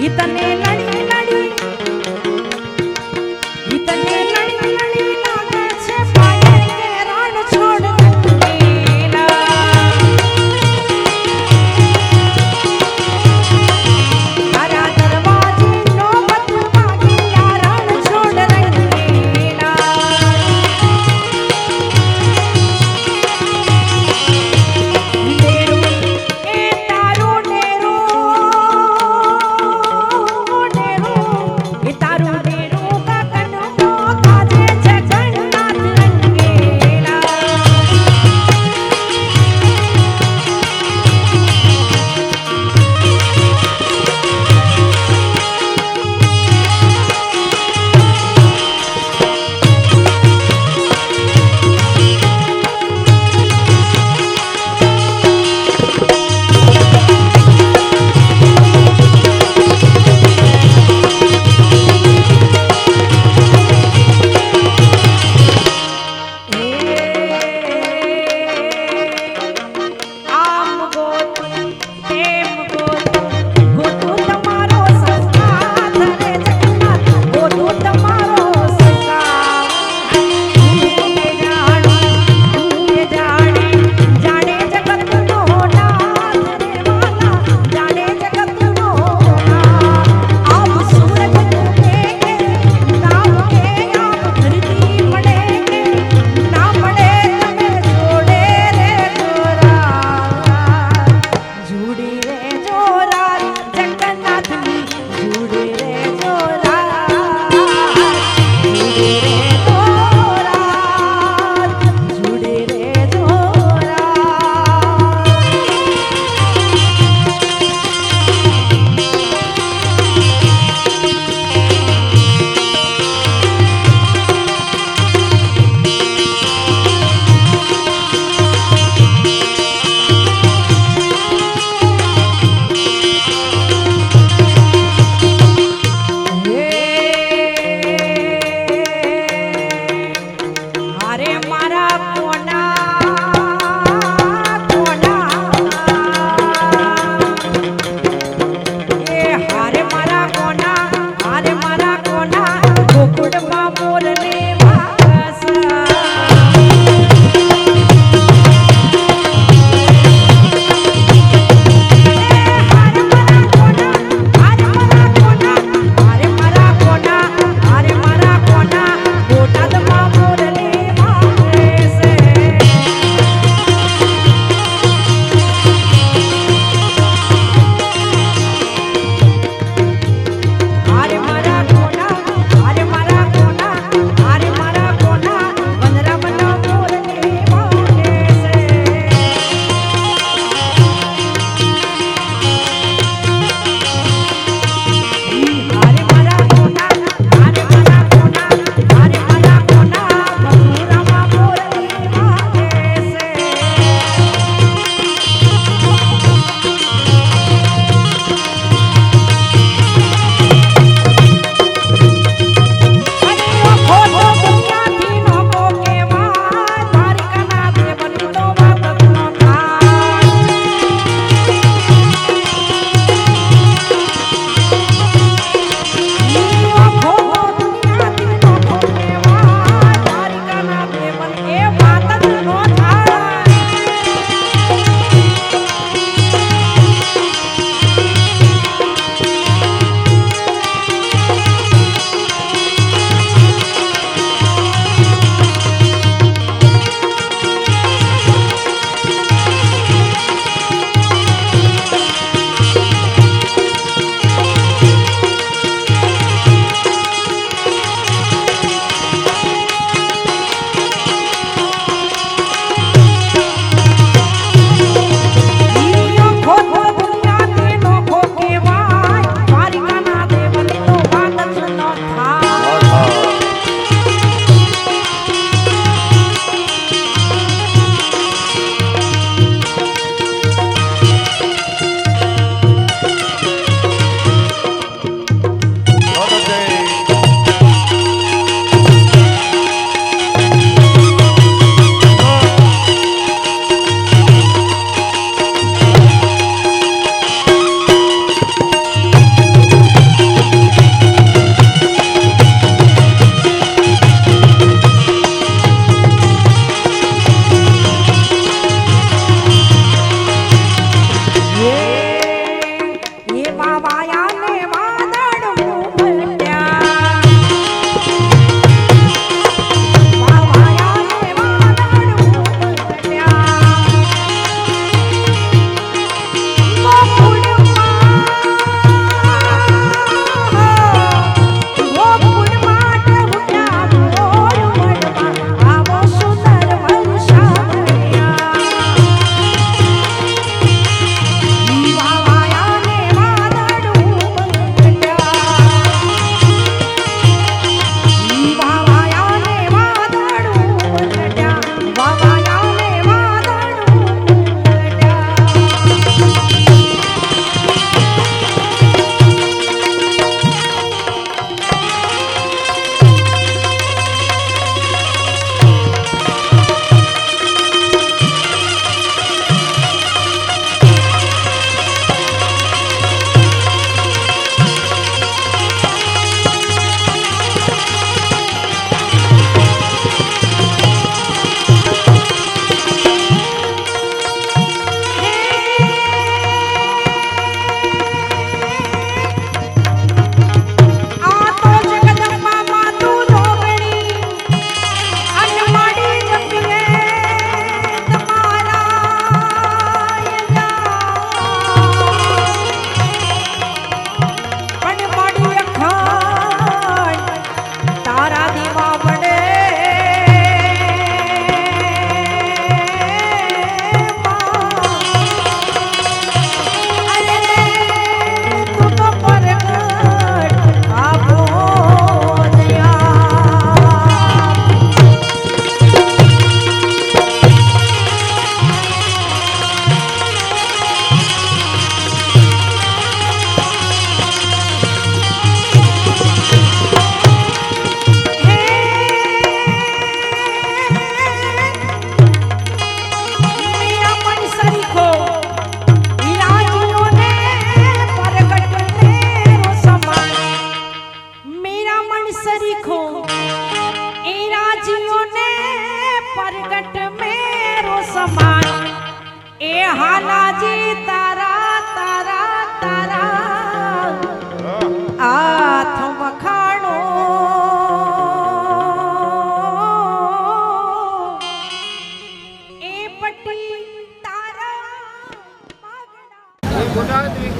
તને લડી લડી તને લડી લડી લાગે છે પાયે કે રણ છોડ તારા દરવાજે નોબત માગી રણ છોડ રંગેલા ડેરું એ તારું ડેરું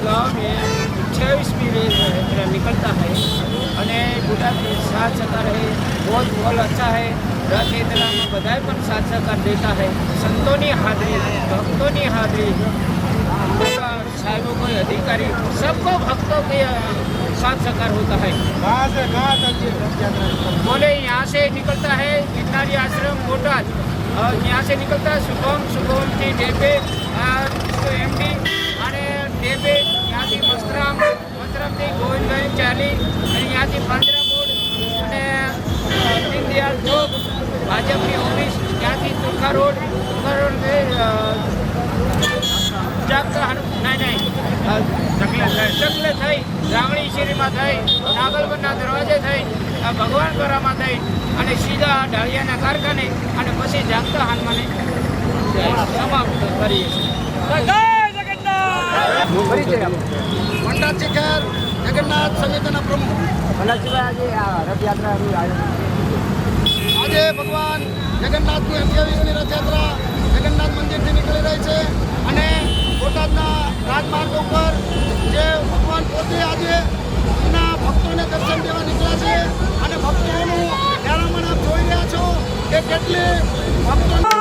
गाँव में 26वीं रेल निकलता है અને गुजरात साथ सहकार है बहुत बहुत अच्छा है। रथ यात्रा में बधाई पर साथ सहकार देता है। संतों की हाजिरी, भक्तों की हाजिरी, साहिबों को अधिकारी सबको भक्तों के साथ सहकार होता है। कहाँ से कहाँ तक ये रथ यात्रा बोले यहाँ से निकलता है गिरनारी आश्रम बोटाद और यहाँ से निकलता है सुगम थी डेबे एमडी અને डेबे यहाँ थी मस्तराम थी गोविंदभाई चाली અને ત્યાંથી પાંદરા બોર્ડ અને દીનદયાળ ચોક ભાજપની ઓફિસ ત્યાંથી તુરખા રોડ જાગતા નહીં ચકલે થઈ રાવણી શેરીમાં થઈ નાગલબરના દરવાજે થઈ ભગવાન ગોરામાં થઈ અને સીધા ઢાળિયાના કારખાને અને પછી જાગતા હનુમાને સમાપ્ત કરીએ છીએ। મંડા શિખર જગન્નાથ સમિતિના પ્રમુખ આજે ભગવાન જગન્નાથની 28મી રથયાત્રા જગન્નાથ મંદિરથી નીકળી રહી છે અને બોટાદના રાજમાર્ગ ઉપર જે ભગવાન પોતે આજે એમના ભક્તોને દર્શન દેવા નીકળ્યા છે અને ભક્તોનું મેળામણ આપ જોઈ રહ્યા છો કે કેટલી ભક્તો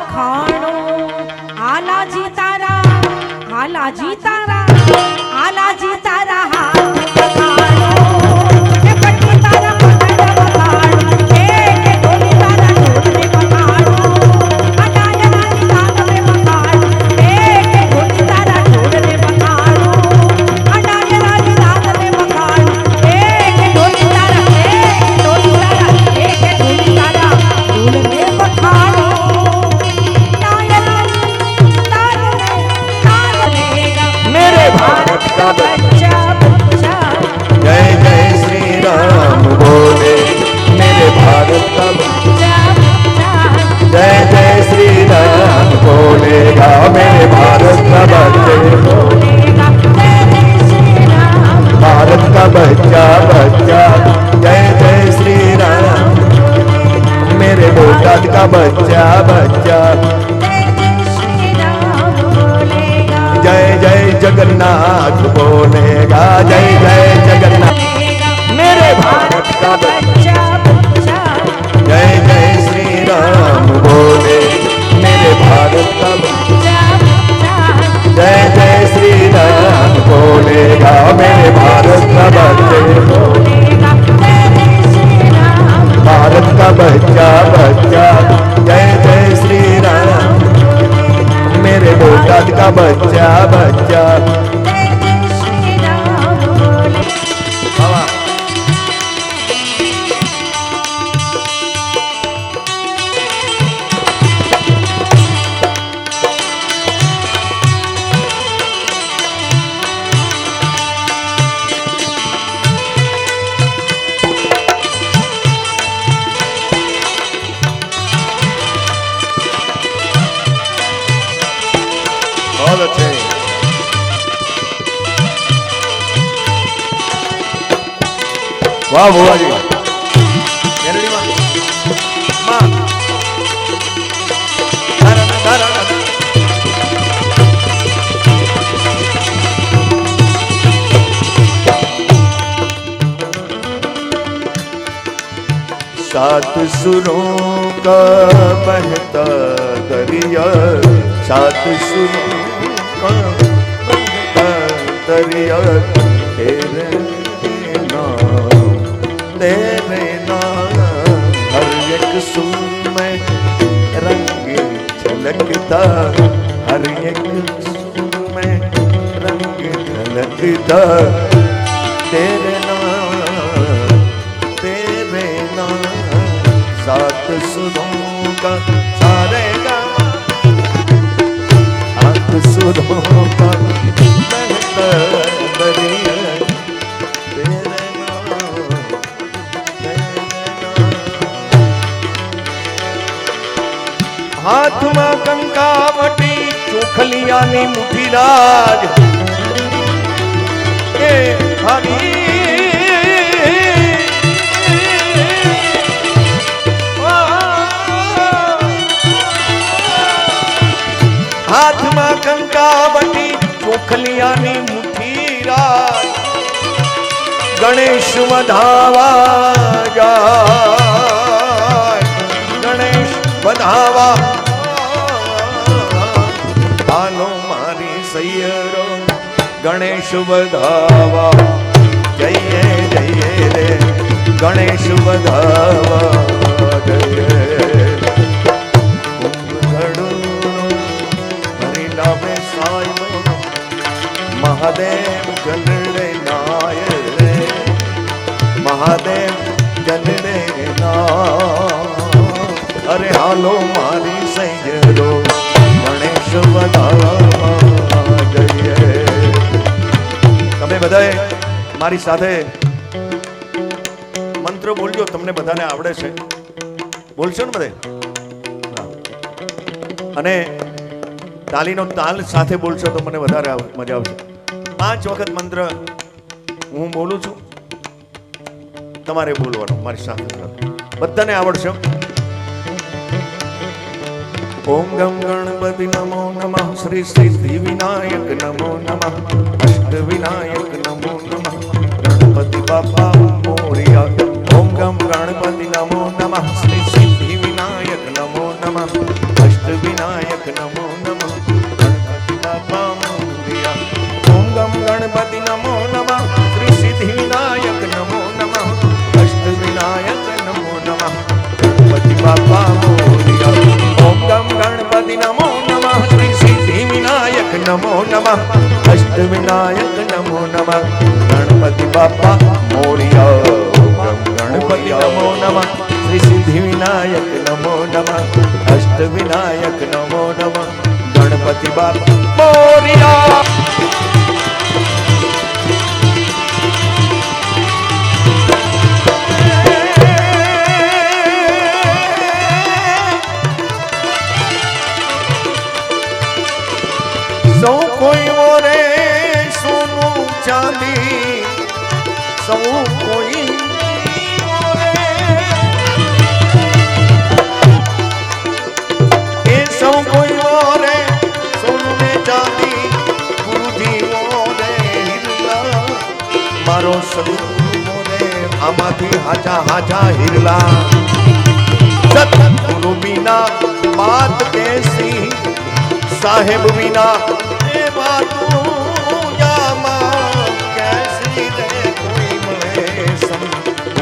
વખાણો આલાજી તારા આલાજી તારા આલાજી તારા હાથ વખાણો કે પટ્ટી તારા પગડ વખાણો કે ઢોલી તારા ઢોલને વખાણો અડાયરાની દાદને વખાણો કે ઢોલી તારા ઢોલને વખાણો અડાયરાની દાદને વખાણો કે ઢોલી તારા ઢોલને વખાણો मेरे भारत का बच्चा बच्चा जय जय श्री राम बोले मेरे भारत का जय जय श्री राम बोलेगा मेरे भारत का बच्चे भारत का बच्चा बच्चा जय जय श्री राम मेरे बोटाद का बच्चा बच्चा जय जय जगन्नाथ बोलेगा जय जय जगन्नाथ मेरे भारत का बच्चा जय जय श्री राम बोले मेरे भारत का बच्चा जय जय श्री राम बोलेगा मेरे भारत का बच्चे भारत का बच्चा बच्चा जय जय श्री राम मेरे बोटाद का बच्चा बच्चा बहुत अच्छे वाह बुआ जी मेरड़ी माँ माँ धारा धारा सात सुरों का बहता दरिया सात सुरों का बहता दरिया तेरे नाम हर एक सुर में रंग झलकता हर एक सुर में रंग झलकता तेरे नाम सात सुरों का सारे का सात सुरों का बहता दरिया तेरे नाम हाथ में कंकावटी चोखलियानी मुठी राज ए हरी हाथ में कंकावटी चोखलियानी मुठी राज गणेश वधावा जाय गणेश वधावा हालो मारी सैयरो गणेश वधावा जय जय रे गणेश वधावा जय महादेव जनड़े नाय रे महादेव जनड़े नाय अरे हालो मारी सैयरो गणेश वधावा जय તમે બધાએ મારી સાથે મંત્ર બોલજો તમને બધાને આવડે છે બોલશો ને બધે અને તાલીનો તાલ સાથે બોલશો તો મને વધારે મજા આવશે 5 વખત મંત્ર હું બોલું છું તમારે બોલવાનું મારી સાથે બધાને આવડશે ओम गम गणपति नमो नमः श्री सिद्धि विनायक नमो नमः अष्ट विनायक नमो नमः गणपति बापा मोरिया ओम गम गणपति नमो नमः श्री सिद्धि विनायक नमो नमः अष्ट विनायक વિનાયક નમો નમઃ ગણપતિ બાપા મોરિયા ઓમ ગમ ગણપતિ નમો નમઃ શ્રી સિદ્ધિ વિનાયક નમો નમઃ અષ્ટ વિનાયક નમો નમઃ ગણપતિ બાપા મોરિયા ઓમ ગમ ગણપતિ નમો નમઃ શ્રી સિદ્ધિ વિનાયક નમો નમઃ અષ્ટ વિનાયક નમો નમઃ ગણપતિ બાપા મોરિયા ઓમ ગણપતિ નમો નમઃ શ્રી સિદ્ધિ વિનાયક નમો નમઃ અષ્ટ વિનાયક નમો નમઃ ગણપતિ બાપા મોરિયા સૌ કોઈ ઓરે સોનું ચાંદી સૌ કોઈ ઓરે એ સૌ કોઈ ઓરે સોનું ને ચાંદી ગુરુજી ઓરે હિરલા મારો સદગુરુ ઓરે આમાંથી હાજા હાજા હિરલા સતગુરુ વિના બાત કેસી साहेब विना ए बातों जामा कैसी रे कोई મળે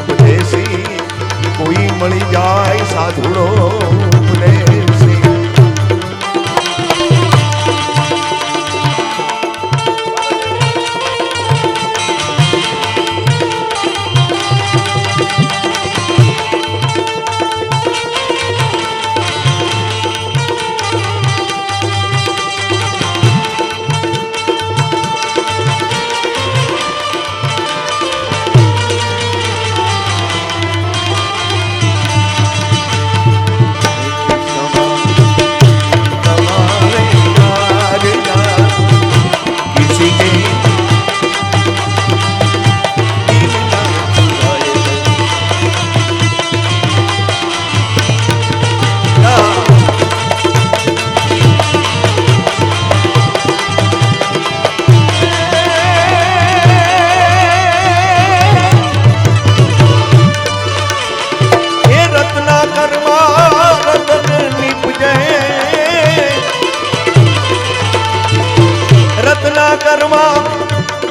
ઉપદેશી કોઈ મળી જાય સાધુડો ઉપદેશી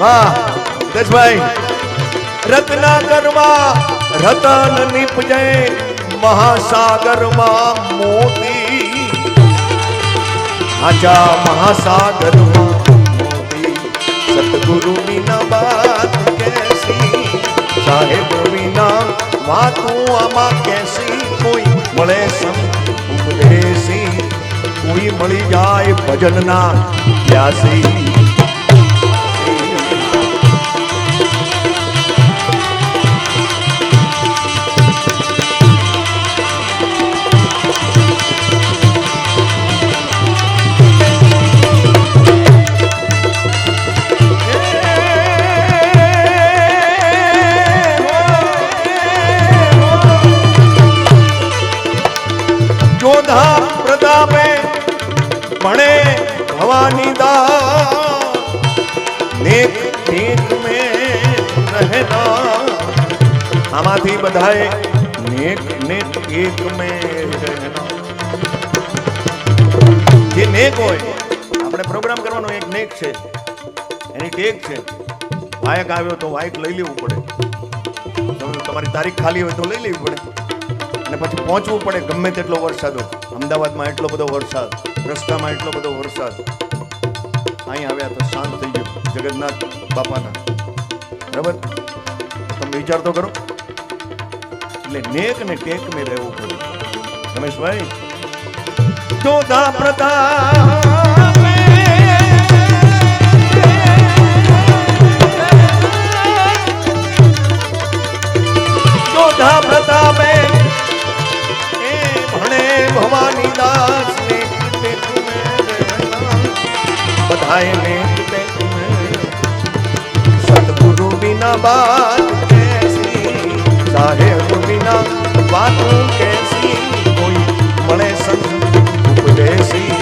વાહ દશભાઈ રત્ના કરવા રતન નિપજે મહાસાગરમાં મોતી આજા મહાસાગરમાં મોતી સતગુરુ વિના બાત કેસી સાહેબ વિના વાતું આમાં કેસી કોઈ મળે સંત ઉપદેશી કોઈ મળી જાય ભજનના પ્યાસી પ્રતાપે ભણે ભવાની દા નેક નેક મેં રહેના આમાંથી બધાએ નેક નેક એક મેં રહેના જે નેક હોય આપણે પ્રોગ્રામ કરવાનો એક નેક છે એની ટેક છે વાયક આવ્યો તો વાયક લઈ લેવું પડે તમારી તારીખ ખાલી હોય તો લઈ લેવી પડે અને પછી પહોંચવું પડે ગમે તેટલો વરસાદ હોય અમદાવાદમાં એટલો બધો વરસાદ રસ્તામાં એટલો બધો વરસાદ અહીં આવ્યા તો શાંત થઈ ગયું જગન્નાથ બાપાના બરાબર તમે વિચાર તો કરો એટલે નેક ને ટેક મેં રહેવું પડે રમેશભાઈ જોધા પ્રતાપ જોધા પ્રતાપે ભવાની દાસ ને બધાએ ને સતગુરુ વિના બાત કેસી સાહેબ વિના વાતું કેસી કોઈ મળે સંત ઉપદેશી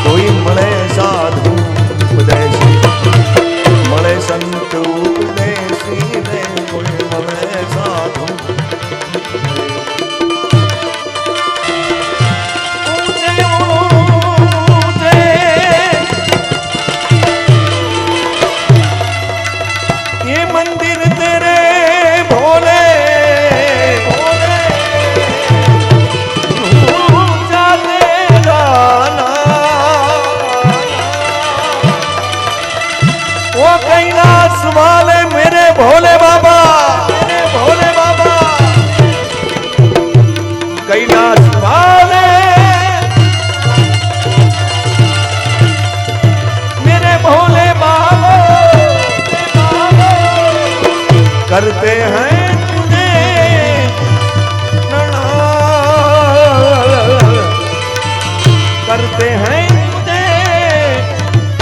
કોઈ મળે સાધુ ઉપદેશી મળે સંત ઉપદેશી ને કોઈ મળે સાધુ Oh कैलाश वाले मेरे भोले बाबा, मेरे भोले बाबा, कैलाश वाले मेरे भोले बाबा, करते हैं तुझे प्रणाम, करते हैं तुझे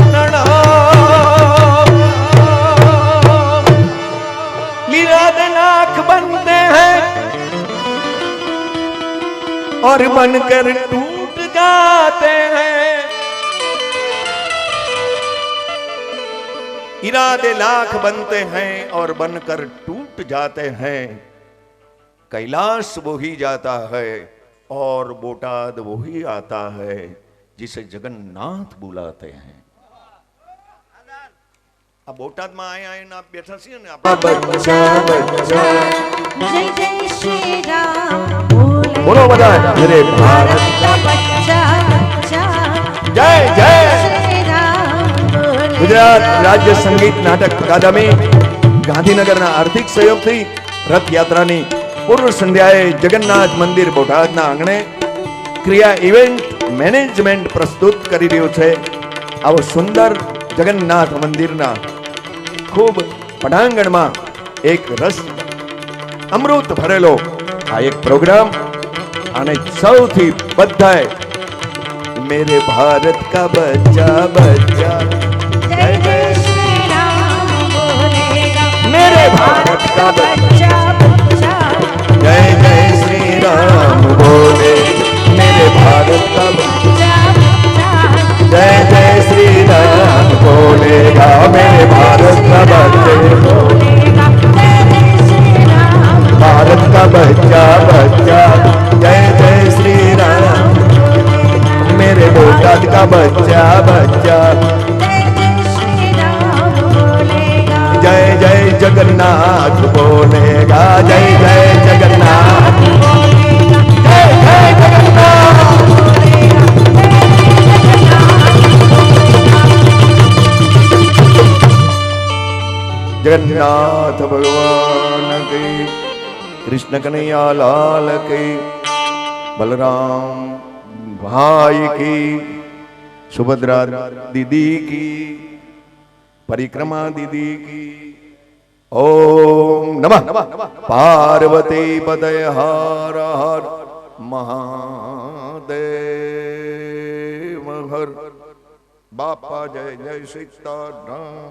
प्रणाम। लीला लाख बनते हैं और बनकर टूट जाते हैं, इरादे लाख बनते हैं और बनकर टूट जाते हैं। कैलाश वो ही जाता है और बोटाद वो ही आता है जिसे जगन्नाथ बुलाते हैं। अब बोटाद में आए आए ना बैठा सी ने आप बच्चा बच्चा जय जय श्री राम बोलो बधाई मेरे भारत का बच्चा बच्चा जय जय श्री राम बोले गुजरात राज्य संगीत नाटक अकादमी ગાંધીનગરના આર્થિક સહયોગથી રથયાત્રાની પૂર્વ સંધ્યાએ જગન્નાથ મંદિર બોટાદના આંગણે ક્રિયા ઇવેન્ટ મેનેજમેન્ટ પ્રસ્તુત કરી રહ્યું છે. આવો સુંદર જગન્નાથ મંદિરના ખૂબ પટાંગણમાં એક રસ અમૃત ભરેલો આ એક પ્રોગ્રામ અને સૌથી બધાએ મેરે ભારત કા બચ્ચા બચ્ચા जय जय श्री राम बोलेगा मेरे भारत का बच्चा बच्चा जय जय श्री राम बोले मेरे भारत का बच्चा बच्चा जय जय श्री राम बोलेगा मेरे भारत का बच्चे बोलेगा जय जय श्री राम भारत का बच्चा बच्चा जय जय श्री राम मेरे बोटाद का बच्चा बच्चा जय जय श्री राम बोलेगा जय जय जगन्नाथ बोलेगा जय जय जगन्नाथ बोलेगा जय जय जगन्नाथ जगन्नाथ भगवान की कृष्ण कन्हैया लाल की बलराम भाई की सुभद्रा दीदी की परिक्रमा दीदी की ओम नमः पार्वती पदय हर हर महादेव हर बापा जय जय सीताराम